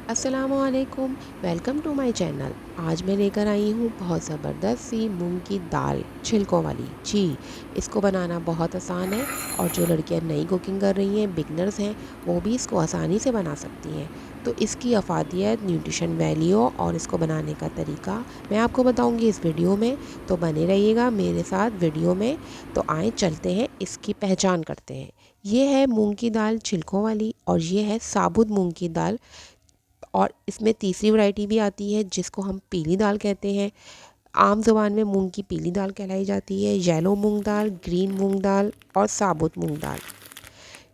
अस्सलामुअलैकुम, welcome to my channel. आज मैं लेकर आई हूँ बहुत ज़बरदस्त सी मूंग की दाल छिलकों वाली। जी, इसको बनाना बहुत आसान है और जो लड़कियाँ नई कुकिंग कर रही हैं, बिगनर्स हैं, वो भी इसको आसानी से बना सकती हैं। तो इसकी अफादियत, न्यूट्रिशन वैल्यू और इसको बनाने का तरीका मैं आपको बताऊँगी इस वीडियो में। तो बने रहिएगा मेरे साथ वीडियो में। तो आए चलते हैं, इसकी पहचान करते हैं। ये है मूंग की दाल छिलकों वाली और ये है साबुत मूंग की दाल। और इसमें तीसरी वैरायटी भी आती है जिसको हम पीली दाल कहते हैं। आम ज़ुबान में मूंग की पीली दाल कहलाई जाती है, येलो मूंग दाल, ग्रीन मूंग दाल और साबुत मूंग दाल।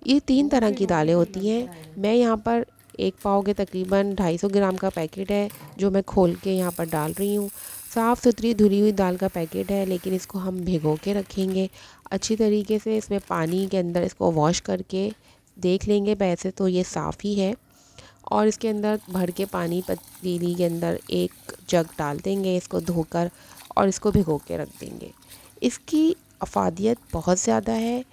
ये 3 तरह की दालें होती हैं। मैं यहाँ पर 1 पाव के तकरीबन 250 ग्राम का पैकेट है जो मैं खोल के यहाँ पर डाल रही हूँ। साफ़ सुथरी धुली हुई दाल का पैकेट है, लेकिन इसको हम भिगो के रखेंगे अच्छी तरीके से। इसमें पानी के अंदर इसको वॉश करके देख लेंगे। वैसे तो ये साफ़ ही है। और इसके अंदर भर के पानी पतीली के अंदर 1 जग डाल देंगे इसको धोकर और इसको भिगो के रख देंगे। इसकी अफादियत बहुत ज़्यादा है।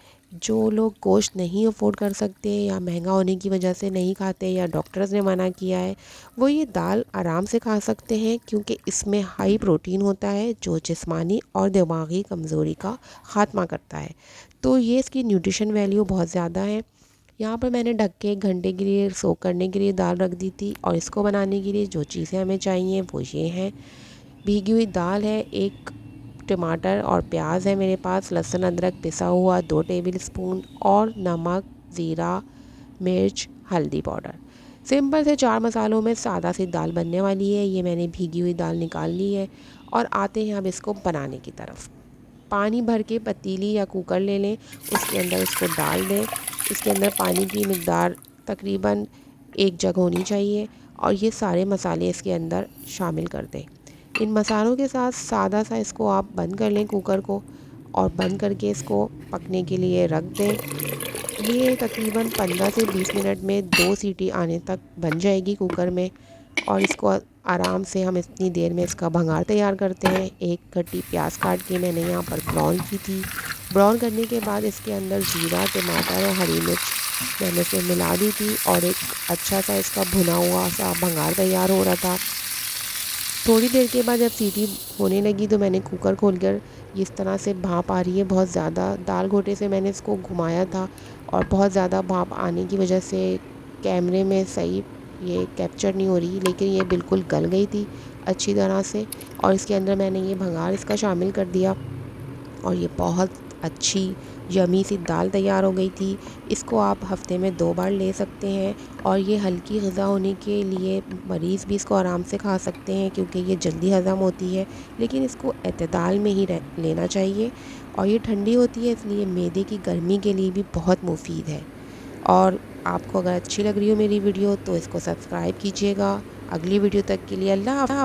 जो लोग गोश्त नहीं अफोर्ड कर सकते या महंगा होने की वजह से नहीं खाते या डॉक्टर्स ने मना किया है, वो ये दाल आराम से खा सकते हैं, क्योंकि इसमें हाई प्रोटीन होता है जो जिस्मानी और दिमागी कमज़ोरी का ख़ात्मा करता है। तो ये इसकी न्यूट्रिशन वैल्यू बहुत ज़्यादा है। यहाँ पर मैंने ढक के 1 घंटे के लिए सोक करने के लिए दाल रख दी थी। और इसको बनाने के लिए जो चीज़ें हमें चाहिए वो ये हैं। भीगी हुई दाल है, 1 टमाटर और प्याज है मेरे पास, लहसुन अदरक पिसा हुआ 2 टेबल स्पून और नमक, ज़ीरा, मिर्च, हल्दी पाउडर। सिंपल से 4 मसालों में सादा सी दाल बनने वाली है। ये मैंने भीगी हुई दाल निकाल ली है और आते हैं अब इसको बनाने की तरफ। पानी भर के पतीली या कुकर ले लें, उसके अंदर इसको डाल दें। इसके अंदर पानी की मिक़दार तकरीबन 1 जग होनी चाहिए और ये सारे मसाले इसके अंदर शामिल कर दें। इन मसालों के साथ सादा सा इसको आप बंद कर लें कुकर को और बंद करके इसको पकने के लिए रख दें। ये तकरीबन 15 से 20 मिनट में 2 सीटी आने तक बन जाएगी कुकर में। और इसको आराम से हम इतनी देर में इसका भंगार तैयार करते हैं। 1 कटी प्याज काट के मैंने यहाँ पर ब्राउन की थी। ब्राउन करने के बाद इसके अंदर ज़ीरा, टमाटर और हरी मिर्च मैंने इसे मिला दी थी और एक अच्छा सा इसका भुना हुआ सा भंगार तैयार हो रहा था। थोड़ी देर के बाद जब सीटी होने लगी तो मैंने कुकर खोलकर, इस तरह से भाप आ रही है बहुत ज़्यादा, दाल घोटे से मैंने इसको घुमाया था और बहुत ज़्यादा भाप आने की वजह से कैमरे में सही ये कैप्चर नहीं हो रही, लेकिन ये बिल्कुल गल गई थी अच्छी तरह से। और इसके अंदर मैंने ये भंगार इसका शामिल कर दिया और ये बहुत अच्छी यमी सी दाल तैयार हो गई थी। इसको आप हफ़्ते में 2 बार ले सकते हैं और ये हल्की ग़िज़ा होने के लिए मरीज़ भी इसको आराम से खा सकते हैं, क्योंकि ये जल्दी हज़म होती है, लेकिन इसको एतदाल में ही लेना चाहिए। और ये ठंडी होती है, इसलिए मैदे की गर्मी के लिए भी बहुत मुफीद है। और आपको अगर अच्छी लग रही हो मेरी वीडियो तो इसको सब्सक्राइब कीजिएगा। अगली वीडियो तक के लिए अल्लाह हाफ़िज़।